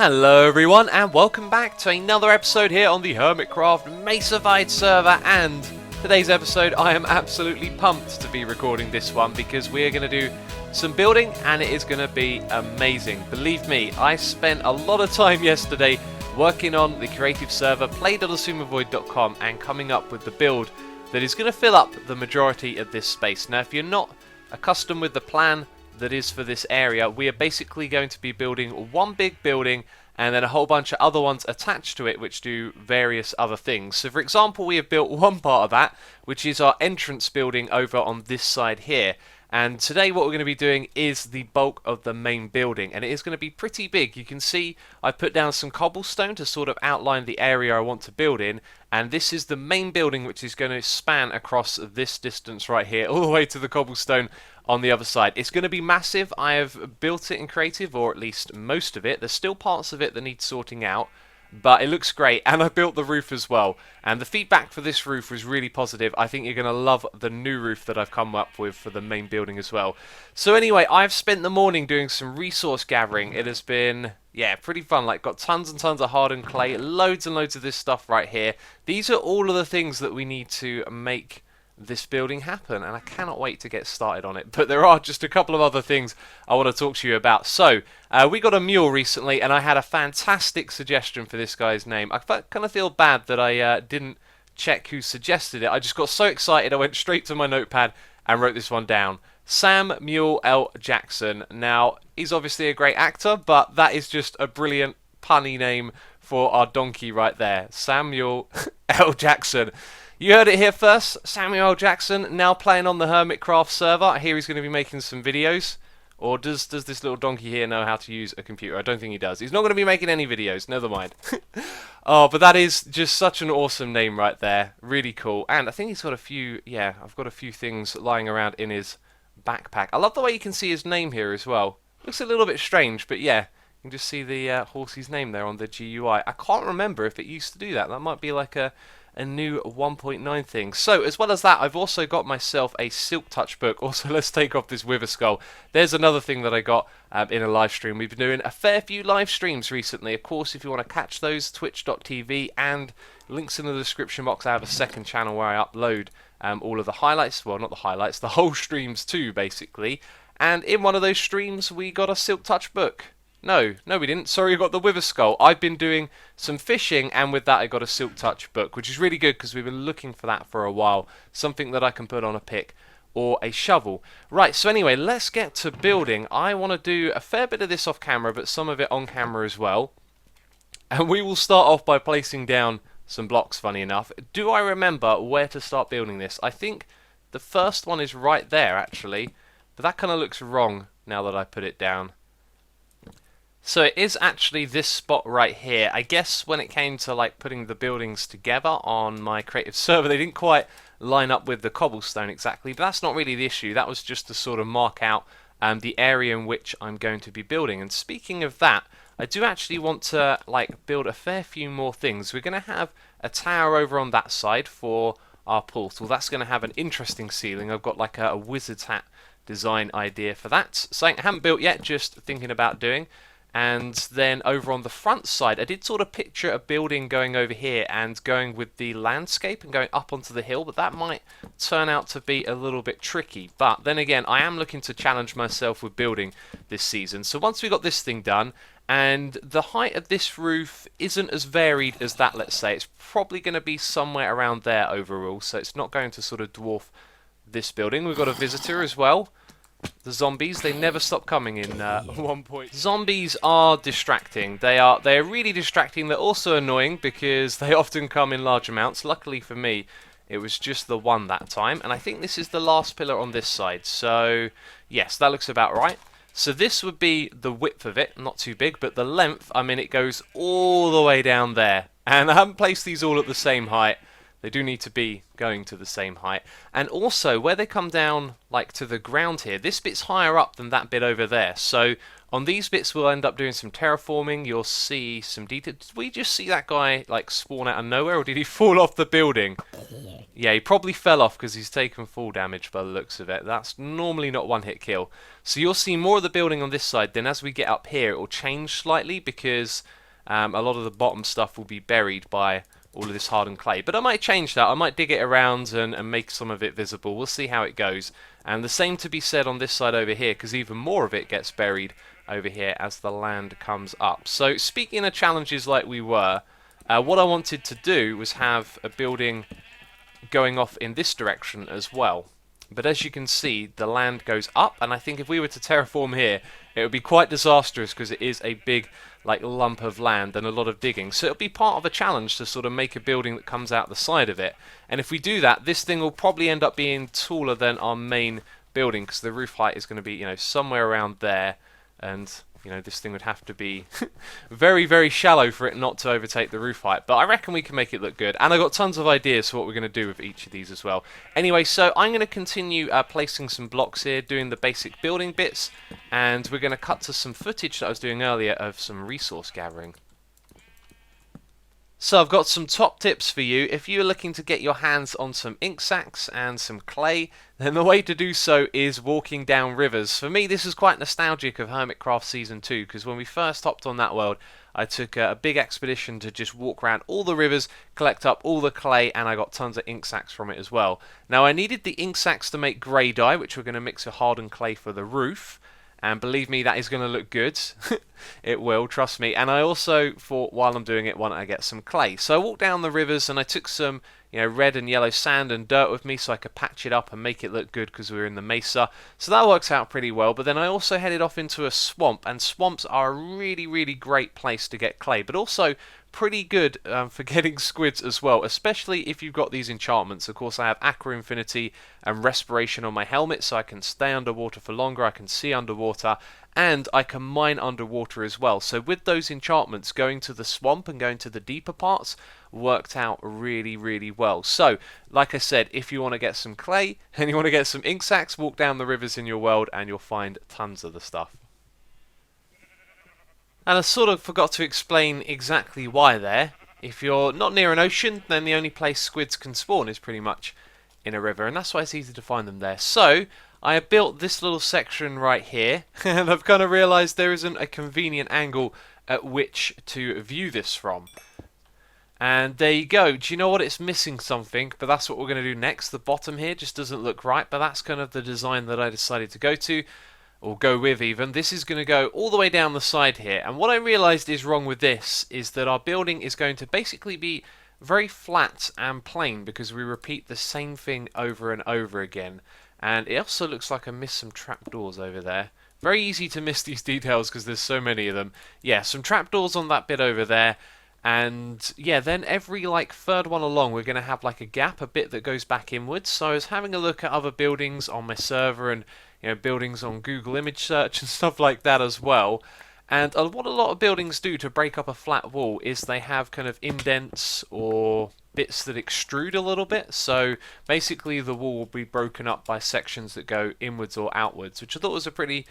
Hello everyone and welcome back to another episode here on the Hermitcraft Mesavide server, and today's episode I am absolutely pumped to be recording this one because we are going to do some building and it is going to be amazing. Believe me, I spent a lot of time yesterday working on the creative server play.xisumavoid.com and coming up with the build that is going to fill up the majority of this space. Now if you're not accustomed with the plan that is for this area, we are basically going to be building one big building and then a whole bunch of other ones attached to it which do various other things. So for example, we have built one part of that, which is our entrance building over on this side here. And today what we're going to be doing is the bulk of the main building, and it is going to be pretty big. You can see I put down some cobblestone to sort of outline the area I want to build in, and this is the main building which is going to span across this distance right here all the way to the cobblestone on the other side. It's going to be massive. I have built it in creative, or at least most of it. There's still parts of it that need sorting out, but it looks great, and I built the roof as well, and the feedback for this roof was really positive. I think you're going to love the new roof that I've come up with for the main building as well. So anyway, I've spent the morning doing some resource gathering. It has been, yeah, pretty fun. Like, got tons and tons of hardened clay, loads and loads of this stuff right here. These are all of the things that we need to make this building happen, and I cannot wait to get started on it. But there are just a couple of other things I want to talk to you about. So we got a mule recently, and I had a fantastic suggestion for this guy's name. I kind of feel bad that I didn't check who suggested it. I just got so excited I went straight to my notepad and wrote this one down. Samuel L. Jackson. Now, he's obviously a great actor, but that is just a brilliant punny name for our donkey right there. Samuel L. Jackson. You heard it here first. Samuel L. Jackson, now playing on the Hermitcraft server. I hear he's going to be making some videos. Or does this little donkey here know how to use a computer? I don't think he does. He's not going to be making any videos. Never mind. Oh, but that is just such an awesome name right there. Really cool. And I think he's got a few, yeah, I've got a few things lying around in his backpack. I love the way you can see his name here as well. Looks a little bit strange, but yeah. You can just see the horsey's name there on the GUI. I can't remember if it used to do that. That might be like a new 1.9 thing. So as well as that, I've also got myself a Silk Touch book. Also, let's take off this Wither Skull. There's another thing that I got in a live stream. We've been doing a fair few live streams recently. Of course, if you want to catch those, twitch.tv, and links in the description box. I have a second channel where I upload all of the highlights. Well, not the highlights, the whole streams too, basically. And in one of those streams, we got a Silk Touch book. No, we didn't. Sorry, I got the Wither Skull. I've been doing some fishing, and with that I got a Silk Touch book, which is really good because we've been looking for that for a while. Something that I can put on a pick or a shovel. Right, so anyway, let's get to building. I want to do a fair bit of this off camera, but some of it on camera as well. And we will start off by placing down some blocks, funny enough. Do I remember where to start building this? I think the first one is right there, actually. But that kind of looks wrong now that I put it down. So it is actually this spot right here. I guess when it came to like putting the buildings together on my creative server, they didn't quite line up with the cobblestone exactly, but that's not really the issue. That was just to sort of mark out the area in which I'm going to be building. And speaking of that, I do actually want to like build a fair few more things. We're going to have a tower over on that side for our portal. That's going to have an interesting ceiling. I've got like a wizard's hat design idea for that. Something I haven't built yet, just thinking about doing. And then over on the front side, I did sort of picture a building going over here and going with the landscape and going up onto the hill, but that might turn out to be a little bit tricky. But then again, I am looking to challenge myself with building this season. So once we got this thing done, and the height of this roof isn't as varied as that, let's say. It's probably going to be somewhere around there overall, so it's not going to sort of dwarf this building. We've got a visitor as well. The zombies, they never stop coming in one point. Zombies are distracting. They are really distracting. They're also annoying because they often come in large amounts. Luckily for me, it was just the one that time. And I think this is the last pillar on this side. So, yes, that looks about right. So this would be the width of it. Not too big, but the length, I mean, it goes all the way down there. And I haven't placed these all at the same height. They do need to be going to the same height. And also, where they come down like to the ground here, this bit's higher up than that bit over there. So on these bits we'll end up doing some terraforming. You'll see some detail. Did we just see that guy like spawn out of nowhere, or did he fall off the building? Yeah, he probably fell off because he's taken full damage by the looks of it. That's normally not one hit kill. So you'll see more of the building on this side. Then as we get up here, it will change slightly because a lot of the bottom stuff will be buried by all of this hardened clay. But I might change that. I might dig it around and make some of it visible. We'll see how it goes. And the same to be said on this side over here, because even more of it gets buried over here as the land comes up. So speaking of challenges like we were, what I wanted to do was have a building going off in this direction as well. But as you can see, the land goes up, and I think if we were to terraform here, it would be quite disastrous because it is a big lump of land and a lot of digging. So it'll be part of a challenge to sort of make a building that comes out the side of it. And if we do that, this thing will probably end up being taller than our main building because the roof height is going to be, somewhere around there, and this thing would have to be very, very shallow for it not to overtake the roof height. But I reckon we can make it look good. And I got tons of ideas for what we're going to do with each of these as well. Anyway, so I'm going to continue placing some blocks here, doing the basic building bits. And we're going to cut to some footage that I was doing earlier of some resource gathering. So I've got some top tips for you. If you're looking to get your hands on some ink sacs and some clay, then the way to do so is walking down rivers. For me, this is quite nostalgic of Hermitcraft Season 2, because when we first hopped on that world, I took a big expedition to just walk around all the rivers, collect up all the clay, and I got tons of ink sacs from it as well. Now, I needed the ink sacs to make grey dye, which we're going to mix with hardened clay for the roof. And believe me, that is going to look good. It will, trust me. And I also thought, while I'm doing it, why don't I get some clay? So I walked down the rivers and I took some, red and yellow sand and dirt with me so I could patch it up and make it look good because we were in the mesa. So that works out pretty well. But then I also headed off into a swamp, and swamps are a really, really great place to get clay, but also pretty good for getting squids as well, especially if you've got these enchantments. Of course, I have Aqua Infinity and Respiration on my helmet, so I can stay underwater for longer, I can see underwater, and I can mine underwater as well. So with those enchantments, going to the swamp and going to the deeper parts worked out really, really well. So, like I said, if you want to get some clay and you want to get some ink sacs, walk down the rivers in your world and you'll find tons of the stuff. And I sort of forgot to explain exactly why there. If you're not near an ocean, then the only place squids can spawn is pretty much in a river, and that's why it's easy to find them there. So, I have built this little section right here, and I've kind of realised there isn't a convenient angle at which to view this from. And there you go. Do you know what? It's missing something, but that's what we're going to do next. The bottom here just doesn't look right, but that's kind of the design that I decided to go to. Or go with even. This is going to go all the way down the side here, and what I realised is wrong with this is that our building is going to basically be very flat and plain because we repeat the same thing over and over again. And it also looks like I missed some trapdoors over there. Very easy to miss these details because there's so many of them. Yeah, some trapdoors on that bit over there. And yeah, then every third one along we're going to have a gap, a bit that goes back inwards. So I was having a look at other buildings on my server and buildings on Google image search and stuff like that as well. And what a lot of buildings do to break up a flat wall is they have kind of indents or bits that extrude a little bit. So basically the wall will be broken up by sections that go inwards or outwards, which I thought was a pretty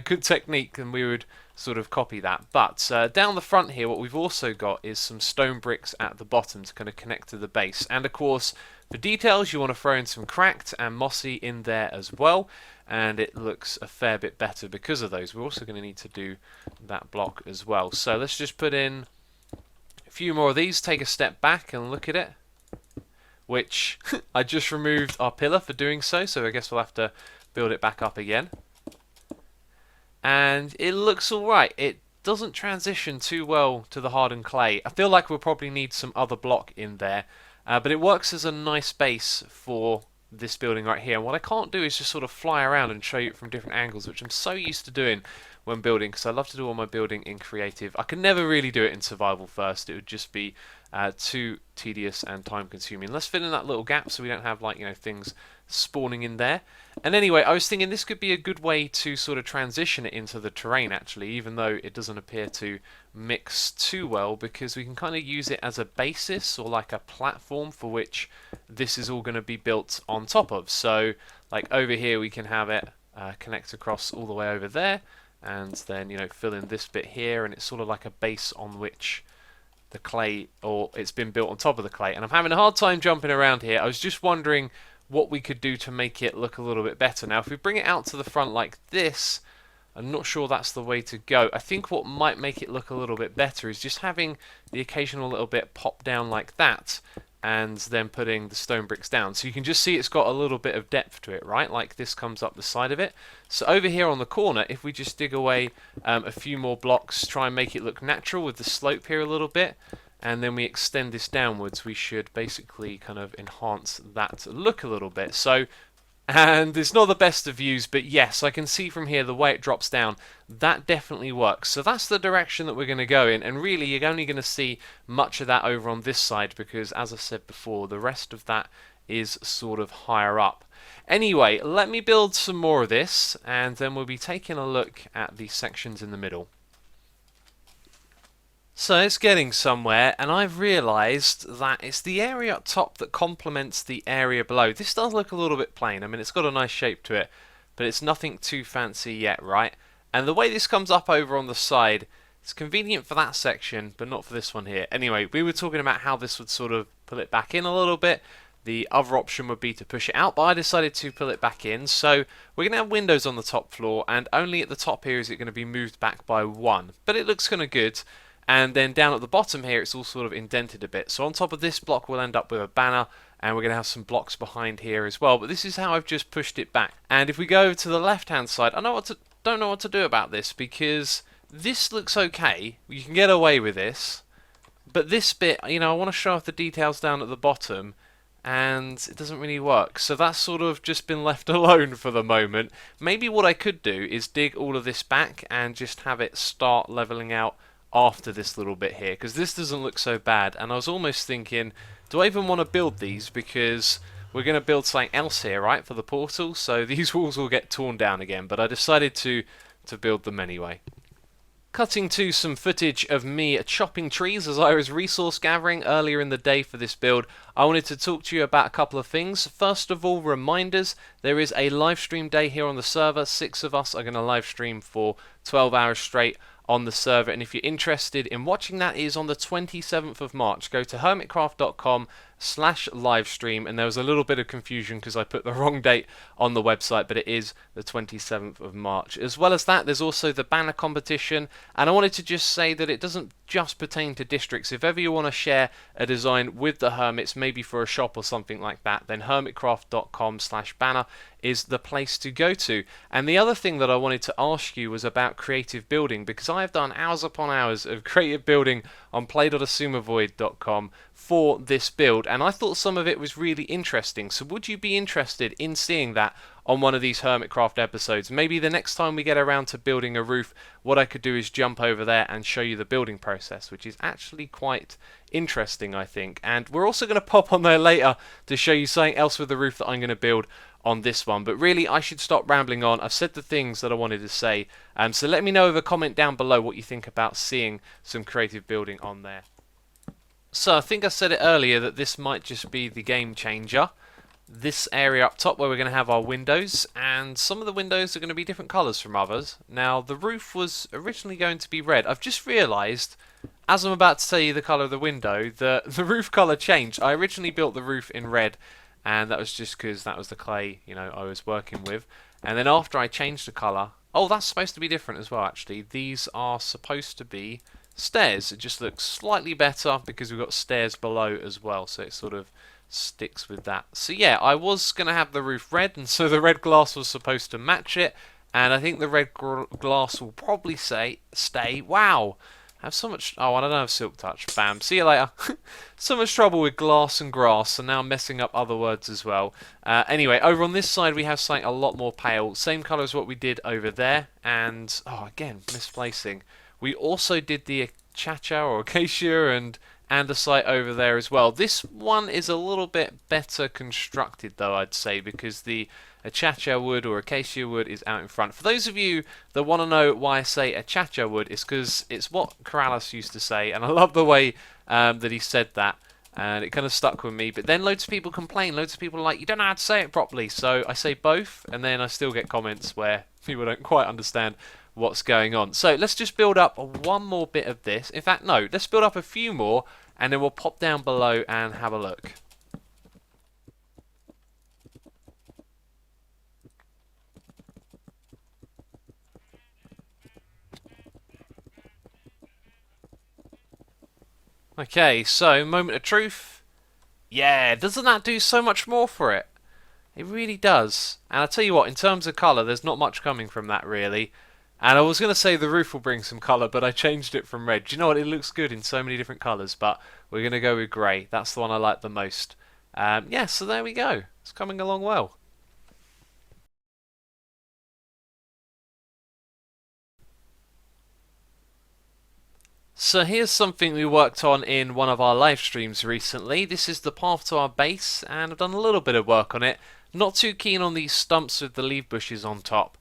good technique, and we would sort of copy that. But down the front here, what we've also got is some stone bricks at the bottom to kind of connect to the base. And of course, for details, you want to throw in some cracked and mossy in there as well, and it looks a fair bit better because of those. We're also going to need to do that block as well. So let's just put in a few more of these, take a step back and look at it, which I just removed our pillar for doing so, so I guess we'll have to build it back up again. And it looks alright. It doesn't transition too well to the hardened clay. I feel like we'll probably need some other block in there, but it works as a nice base for this building right here. And what I can't do is just sort of fly around and show you it from different angles, which I'm so used to doing when building, because I love to do all my building in creative. I can never really do it in survival first. It would just be too tedious and time consuming. Let's fill in that little gap so we don't have things spawning in there. And anyway, I was thinking this could be a good way to sort of transition it into the terrain actually, even though it doesn't appear to mix too well, because we can kind of use it as a basis or a platform for which this is all going to be built on top of. So over here we can have it connect across all the way over there, and then fill in this bit here, and it's sort of like a base on which the clay, or it's been built on top of the clay. And I'm having a hard time jumping around here. I was just wondering what we could do to make it look a little bit better. Now, if we bring it out to the front like this, I'm not sure that's the way to go. I think what might make it look a little bit better is just having the occasional little bit pop down like that, and then putting the stone bricks down. So you can just see it's got a little bit of depth to it, right? Like this comes up the side of it. So over here on the corner, if we just dig away a few more blocks, try and make it look natural with the slope here a little bit, and then we extend this downwards, we should basically kind of enhance that look a little bit. So, and it's not the best of views, but yes, I can see from here the way it drops down, that definitely works. So that's the direction that we're going to go in, and really you're only going to see much of that over on this side, because as I said before, the rest of that is sort of higher up. Anyway, let me build some more of this, and then we'll be taking a look at the sections in the middle. So it's getting somewhere, and I've realised that it's the area up top that complements the area below. This does look a little bit plain. I mean, it's got a nice shape to it, but it's nothing too fancy yet, right? And the way this comes up over on the side, it's convenient for that section, but not for this one here. Anyway, we were talking about how this would sort of pull it back in a little bit. The other option would be to push it out, but I decided to pull it back in. So we're going to have windows on the top floor, and only at the top here is it going to be moved back by one. But it looks kind of good. And then down at the bottom here, it's all sort of indented a bit. So on top of this block, we'll end up with a banner, and we're going to have some blocks behind here as well. But this is how I've just pushed it back. And if we go over to the left-hand side, I don't know what to do about this, because this looks okay. You can get away with this. But this bit, you know, I want to show off the details down at the bottom, and it doesn't really work. So that's sort of just been left alone for the moment. Maybe what I could do is dig all of this back and just have it start leveling out after this little bit here, because this doesn't look so bad. And I was almost thinking, do I even want to build these, because we're going to build something else here, right, for the portal, so these walls will get torn down again, but I decided to build them anyway. Cutting to some footage of me chopping trees as I was resource gathering earlier in the day for this build. I wanted to talk to you about a couple of things. First of all, reminders. There is a live stream day here on the server. 6 of us are going to live stream for 12 hours straight on the server, and if you're interested in watching that, it is on the 27th of March. Go to hermitcraft.com/livestream, and there was a little bit of confusion because I put the wrong date on the website, but it is the 27th of March. As well as that, there's also the banner competition, and I wanted to just say that it doesn't just pertain to districts. If ever you want to share a design with the Hermits, maybe for a shop or something like that, then hermitcraft.com/banner is the place to go to. And the other thing that I wanted to ask you was about creative building, because I have done hours upon hours of creative building on play.xisumavoid.com for this build, and I thought some of it was really interesting. So would you be interested in seeing that on one of these Hermitcraft episodes? Maybe the next time we get around to building a roof, what I could do is jump over there and show you the building process, which is actually quite interesting, I think. And we're also going to pop on there later to show you something else with the roof that I'm going to build on this one. But really, I should stop rambling on. I've said the things that I wanted to say, so let me know with a comment down below what you think about seeing some creative building on there. So I think I said it earlier that this might just be the game changer. This area up top where we're going to have our windows, and some of the windows are going to be different colours from others. Now, the roof was originally going to be red. I've just realised, as I'm about to tell you the colour of the window, that the roof colour changed. I originally built the roof in red, and that was just because that was the clay, you know, I was working with. And then after I changed the colour, oh, that's supposed to be different as well, actually. These are supposed to be stairs. It just looks slightly better because we've got stairs below as well, so it sort of sticks with that. So yeah, I was going to have the roof red, and so the red glass was supposed to match it, and I think the red glass will probably stay. Wow! I have so much... Oh, I don't have silk touch. Bam. See you later. So much trouble with glass and grass, and now I'm messing up other words as well. Anyway, over on this side we have something a lot more pale. Same colour as what we did over there, and... Oh, again, misplacing. We also did the acacia or acacia and andesite over there as well. This one is a little bit better constructed, though, I'd say, because the acacia wood or acacia wood is out in front. For those of you that want to know why I say acacia wood, it's because it's what Corrales used to say, and I love the way that he said that, and it kind of stuck with me. But then loads of people complain, loads of people are like, you don't know how to say it properly, so I say both, and then I still get comments where people don't quite understand what's going on. So let's just build up one more bit of this. In fact, no, let's build up a few more, and then we'll pop down below and have a look. Okay, so moment of truth. Yeah, doesn't that do so much more for it? It really does. And I'll tell you what, in terms of colour, there's not much coming from that really. And I was going to say the roof will bring some colour, but I changed it from red. Do you know what? It looks good in so many different colours, but we're going to go with grey. That's the one I like the most. Yeah, so there we go. It's coming along well. So here's something we worked on in one of our live streams recently. This is the path to our base, and I've done a little bit of work on it. Not too keen on these stumps with the leaf bushes on top.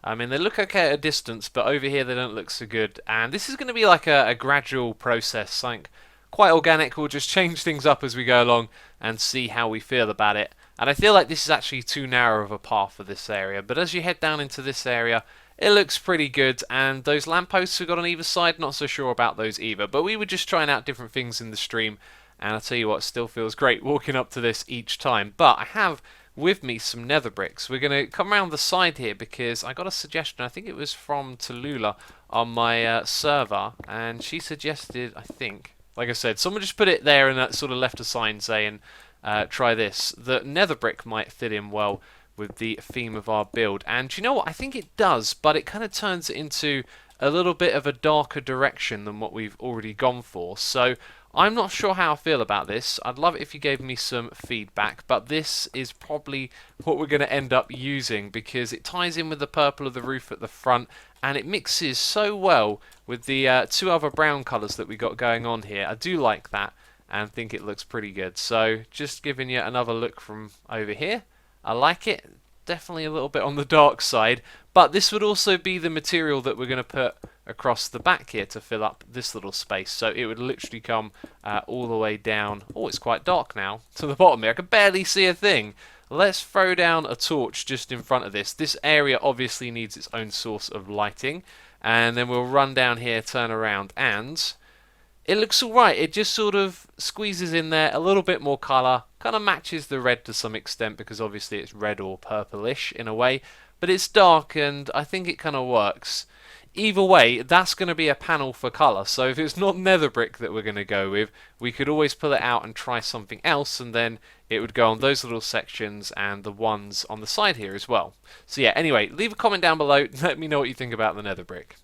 I mean, they look okay at a distance, but over here they don't look so good. And this is going to be like a gradual process, something quite organic. We'll just change things up as we go along and see how we feel about it. And I feel like this is actually too narrow of a path for this area. But as you head down into this area, it looks pretty good, and those lampposts we've got on either side, not so sure about those either. But we were just trying out different things in the stream, and I'll tell you what, it still feels great walking up to this each time. But I have with me some nether bricks. We're going to come around the side here because I got a suggestion, I think it was from Tallulah on my server, and she suggested, I think, like I said, someone just put it there and sort of left a sign saying, try this. The nether brick might fit in well with the theme of our build, and you know what, I think it does, but it kind of turns it into a little bit of a darker direction than what we've already gone for. So I'm not sure how I feel about this. I'd love it if you gave me some feedback, but this is probably what we're going to end up using because it ties in with the purple of the roof at the front, and it mixes so well with the two other brown colours that we got going on here. I do like that and think it looks pretty good. So just giving you another look from over here. I like it. Definitely a little bit on the dark side, but this would also be the material that we're going to put across the back here to fill up this little space. So it would literally come all the way down. Oh, it's quite dark now to the bottom here. I can barely see a thing. Let's throw down a torch just in front of this. This area obviously needs its own source of lighting, and then we'll run down here, turn around, and it looks alright. It just sort of squeezes in there a little bit more colour, kind of matches the red to some extent because obviously it's red or purplish in a way, but it's dark and I think it kind of works. Either way, that's going to be a panel for colour, so if it's not nether brick that we're going to go with, we could always pull it out and try something else, and then it would go on those little sections and the ones on the side here as well. So yeah, anyway, leave a comment down below, let me know what you think about the nether brick.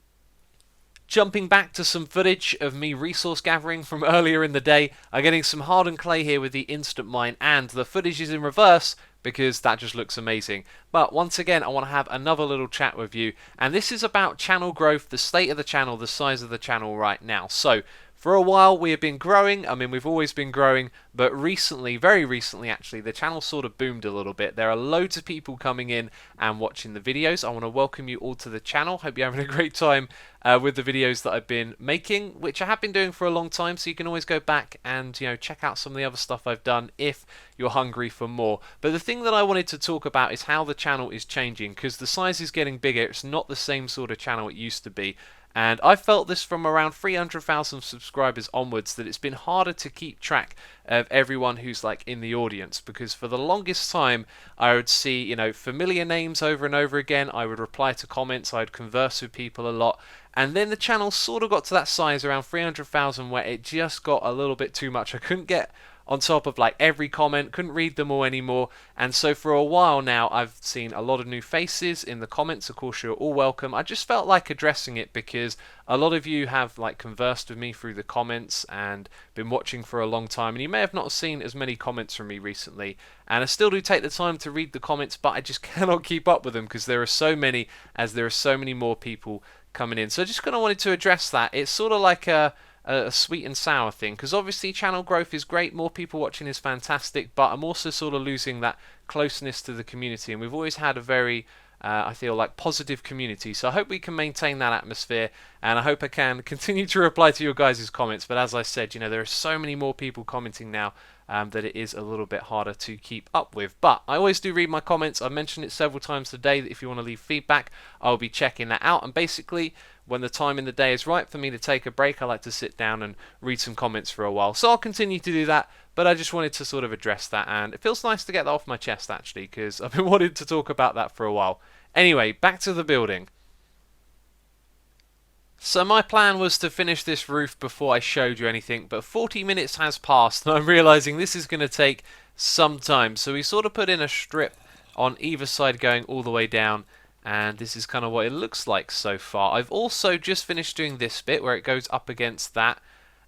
Jumping back to some footage of me resource gathering from earlier in the day, I'm getting some hardened clay here with the instant mine, and the footage is in reverse because that just looks amazing. But once again, I want to have another little chat with you, and this is about channel growth, the state of the channel, the size of the channel right now. So for a while we have been growing. I mean, we've always been growing, but recently, very recently actually, the channel sort of boomed a little bit. There are loads of people coming in and watching the videos. I want to welcome you all to the channel. Hope you're having a great time with the videos that I've been making, which I have been doing for a long time, so you can always go back and check out some of the other stuff I've done if you're hungry for more. But the thing that I wanted to talk about is how the channel is changing, because the size is getting bigger. It's not the same sort of channel it used to be. And I felt this from around 300,000 subscribers onwards, that it's been harder to keep track of everyone who's like in the audience, because for the longest time I would see familiar names over and over again. I would reply to comments, I'd converse with people a lot, and then the channel sort of got to that size around 300,000 where it just got a little bit too much. I couldn't get on top of like every comment, couldn't read them all anymore, and so for a while now I've seen a lot of new faces in the comments. Of course, you're all welcome. I just felt like addressing it because a lot of you have like conversed with me through the comments and been watching for a long time, and you may have not seen as many comments from me recently, and I still do take the time to read the comments, but I just cannot keep up with them because there are so many, as there are so many more people coming in. So I just kind of wanted to address that. It's sort of like a sweet and sour thing, because obviously channel growth is great, more people watching is fantastic, but I'm also sort of losing that closeness to the community, and we've always had a very I feel like positive community, so I hope we can maintain that atmosphere, and I hope I can continue to reply to your guys' comments. But as I said, there are so many more people commenting now that it is a little bit harder to keep up with. But I always do read my comments. I've mentioned it several times today that if you want to leave feedback, I'll be checking that out. And basically, when the time in the day is right for me to take a break, I like to sit down and read some comments for a while. So I'll continue to do that, but I just wanted to sort of address that, and it feels nice to get that off my chest actually, because I've been wanting to talk about that for a while. Anyway, back to the building. So my plan was to finish this roof before I showed you anything, but 40 minutes has passed and I'm realising this is going to take some time. So we sort of put in a strip on either side going all the way down, and this is kind of what it looks like so far. I've also just finished doing this bit where it goes up against that,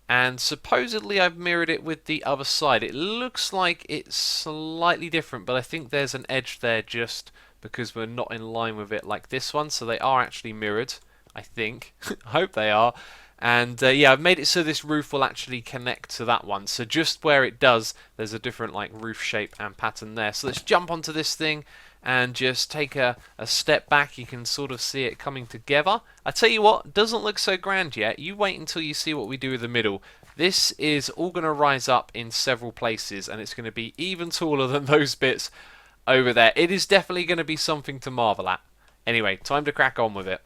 and supposedly I've mirrored it with the other side. It looks like it's slightly different, but I think there's an edge there just because we're not in line with it like this one, so they are actually mirrored, I think. I hope they are. And yeah, I've made it so this roof will actually connect to that one. So just where it does, there's a different like roof shape and pattern there. So let's jump onto this thing and just take a step back. You can sort of see it coming together. I tell you what, doesn't look so grand yet. You wait until you see what we do with the middle. This is all going to rise up in several places, and it's going to be even taller than those bits over there. It is definitely going to be something to marvel at. Anyway, time to crack on with it.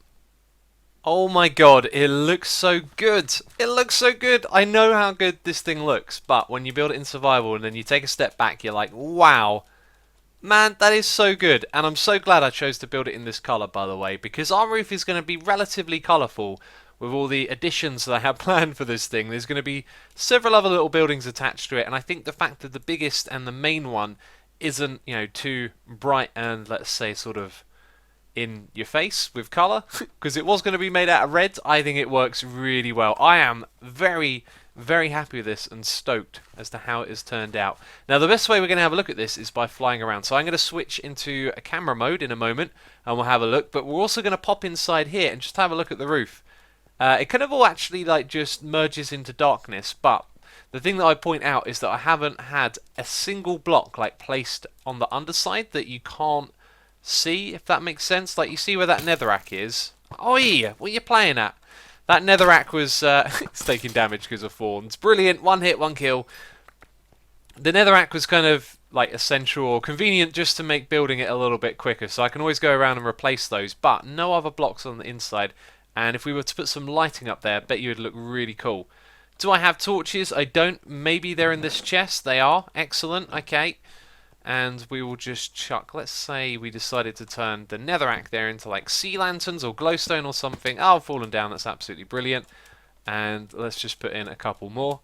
Oh my god, it looks so good. It looks so good. I know how good this thing looks, but when you build it in survival and then you take a step back, you're like, wow. Man, that is so good. And I'm so glad I chose to build it in this colour, by the way, because our roof is going to be relatively colourful with all the additions that I have planned for this thing. There's going to be several other little buildings attached to it, and I think the fact that the biggest and the main one isn't, you know, too bright and, let's say, sort of in your face with colour, because it was going to be made out of red, I think it works really well. I am very, very happy with this and stoked as to how it has turned out. Now the best way we're going to have a look at this is by flying around. So I'm going to switch into a camera mode in a moment and we'll have a look, but we're also going to pop inside here and just have a look at the roof. It kind of all actually like just merges into darkness, but the thing that I point out is that I haven't had a single block like placed on the underside that you can't see, if that makes sense. Like, you see where that netherrack is? Oi! What are you playing at? That netherrack was it's taking damage because of thorns. Brilliant. One hit, one kill. The netherrack was kind of like essential or convenient just to make building it a little bit quicker, so I can always go around and replace those, but no other blocks on the inside. And if we were to put some lighting up there, I bet you it would look really cool. Do I have torches? I don't. Maybe they're in this chest. They are. Excellent. Okay. And we will just chuck, let's say we decided to turn the netherrack there into like sea lanterns or glowstone or something. Oh, fallen down, that's absolutely brilliant. And let's just put in a couple more.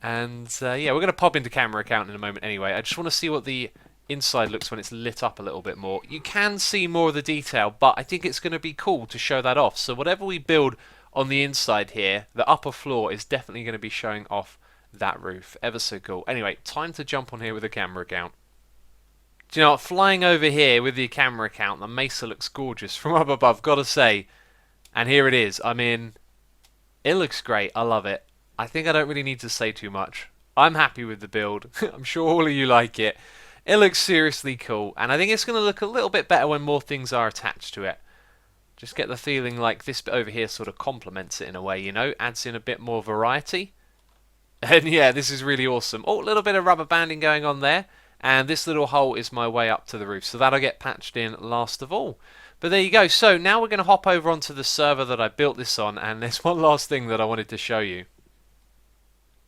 And yeah, we're going to pop into camera account in a moment anyway. I just want to see what the inside looks when it's lit up a little bit more. You can see more of the detail, but I think it's going to be cool to show that off. So whatever we build on the inside here, the upper floor is definitely going to be showing off that roof. Ever so cool. Anyway, time to jump on here with a camera account. Do you know what? Flying over here with the camera account, the mesa looks gorgeous from up above, gotta say. And here it is. I mean, it looks great. I love it. I think I don't really need to say too much. I'm happy with the build. I'm sure all of you like it. It looks seriously cool, and I think it's going to look a little bit better when more things are attached to it. Just get the feeling like this bit over here sort of complements it in a way, you know, adds in a bit more variety. And yeah, this is really awesome. Oh, a little bit of rubber banding going on there. And this little hole is my way up to the roof. So that'll get patched in last of all. But there you go. So now we're going to hop over onto the server that I built this on. And there's one last thing that I wanted to show you.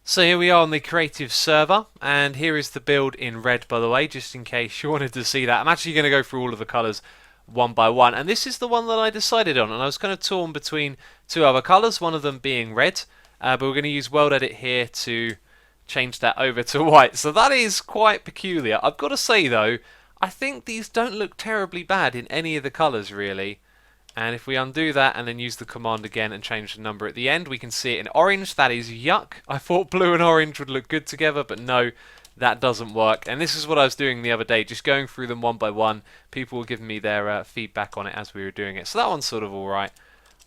So here we are on the creative server. And here is the build in red, by the way, just in case you wanted to see that. I'm actually going to go through all of the colours one by one. And this is the one that I decided on. And I was kind of torn between two other colours, one of them being red. But we're going to use World Edit here to change that over to white. So that is quite peculiar. I've got to say, though, I think these don't look terribly bad in any of the colours, really. And if we undo that and then use the command again and change the number at the end, we can see it in orange. That is yuck. I thought blue and orange would look good together, but no, that doesn't work. And this is what I was doing the other day, just going through them one by one. People were giving me their feedback on it as we were doing it. So that one's sort of alright.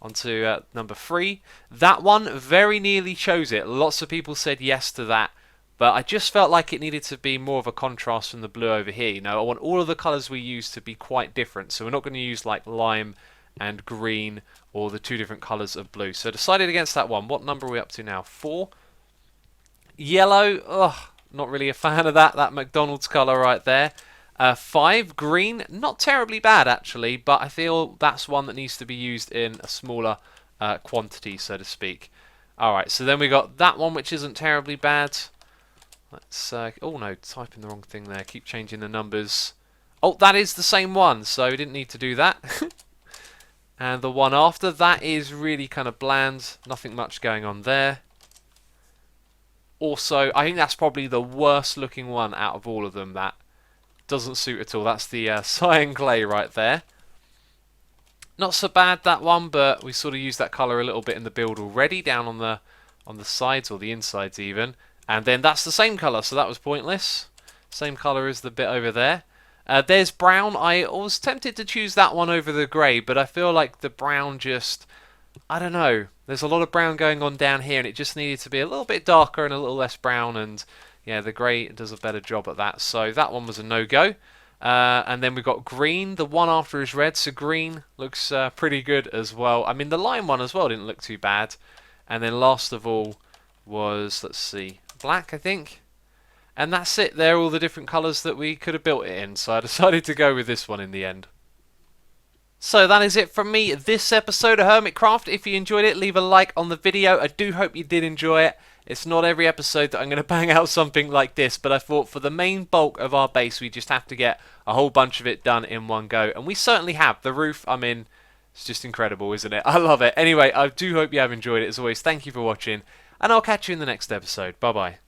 On to number 3. That one very nearly chose it. Lots of people said yes to that. But I just felt like it needed to be more of a contrast from the blue over here. You know, I want all of the colours we use to be quite different. So we're not going to use like lime and green or the two different colours of blue. So decided against that one. What number are we up to now? 4. Yellow. Ugh. not really a fan of that McDonald's colour right there. 5, green, not terribly bad actually, but I feel that's one that needs to be used in a smaller quantity, so to speak. Alright, so then we got that one, which isn't terribly bad. Let's, oh no, typing the wrong thing there, keep changing the numbers. Oh, that is the same one, so we didn't need to do that. And the one after, that is really kind of bland, nothing much going on there. Also, I think that's probably the worst looking one out of all of them. That doesn't suit at all. That's the cyan clay right there. Not so bad, that one, but we sort of used that colour a little bit in the build already, down on the sides, or the insides even. And then that's the same colour, so that was pointless. Same colour as the bit over there. There's brown. I was tempted to choose that one over the grey, but I feel like the brown just... I don't know. There's a lot of brown going on down here, and it just needed to be a little bit darker and a little less brown, and yeah, the grey does a better job at that. So that one was a no-go. And then we've got green. The one after is red, so green looks pretty good as well. I mean, the lime one as well didn't look too bad. And then last of all was, let's see, black, I think. And that's it. They're all the different colours that we could have built it in, so I decided to go with this one in the end. So that is it from me this episode of Hermitcraft. If you enjoyed it, leave a like on the video. I do hope you did enjoy it. It's not every episode that I'm going to bang out something like this, but I thought for the main bulk of our base, we just have to get a whole bunch of it done in one go. And we certainly have. The roof, I mean, it's just incredible, isn't it? I love it. Anyway, I do hope you have enjoyed it. As always, thank you for watching, and I'll catch you in the next episode. Bye-bye.